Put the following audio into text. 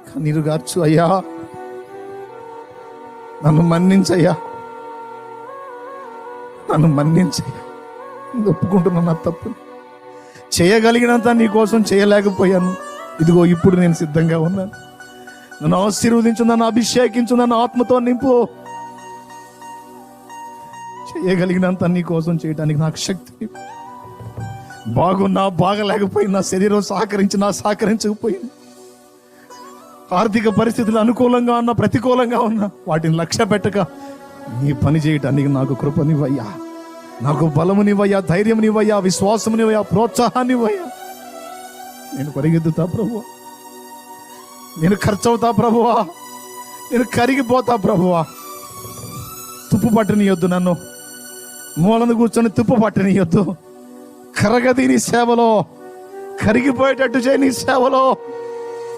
కన్నీరు గార్చు అయ్యా, నన్ను మన్నించయ్యా, నన్ను మన్నించయ్యా. ఒప్పుకుంటున్నా నా తప్పుని. చేయగలిగినంత నీ కోసం చేయలేకపోయాను. ఇదిగో ఇప్పుడు నేను సిద్ధంగా ఉన్నాను. నన్ను ఆశీర్వదించు, నన్ను అభిషేకించు, నన్ను ఆత్మతో నింపు. చేయగలిగినంత నీ కోసం చేయడానికి నాకు శక్తి. బాగున్నా బాగలేకపోయినా, శరీరం సహకరించకపోయింది, ఆర్థిక పరిస్థితులు అనుకూలంగా ఉన్నా ప్రతికూలంగా ఉన్నా వాటిని లక్ష్య పెట్టక నీ పని చేయటానికి నాకు కృపనివ్వయ్యా, నాకు బలమునివ్వయ్యా, ధైర్యమునివ్వయ్యా, విశ్వాసమునివ్వయ్యా, ప్రోత్సాహాన్నివ్వయ్యా. నేను పరిగెత్తుతా ప్రభువా, నేను ఖర్చవుతా ప్రభువా, నేను కరిగిపోతా ప్రభువా. తుప్పు పట్టనియొద్దు, నన్ను మూలను కూర్చొని తుప్పు పట్టనియొద్దు. కరగది నీ సేవలో, కరిగిపోయేటట్టు చేయి నీ సేవలో.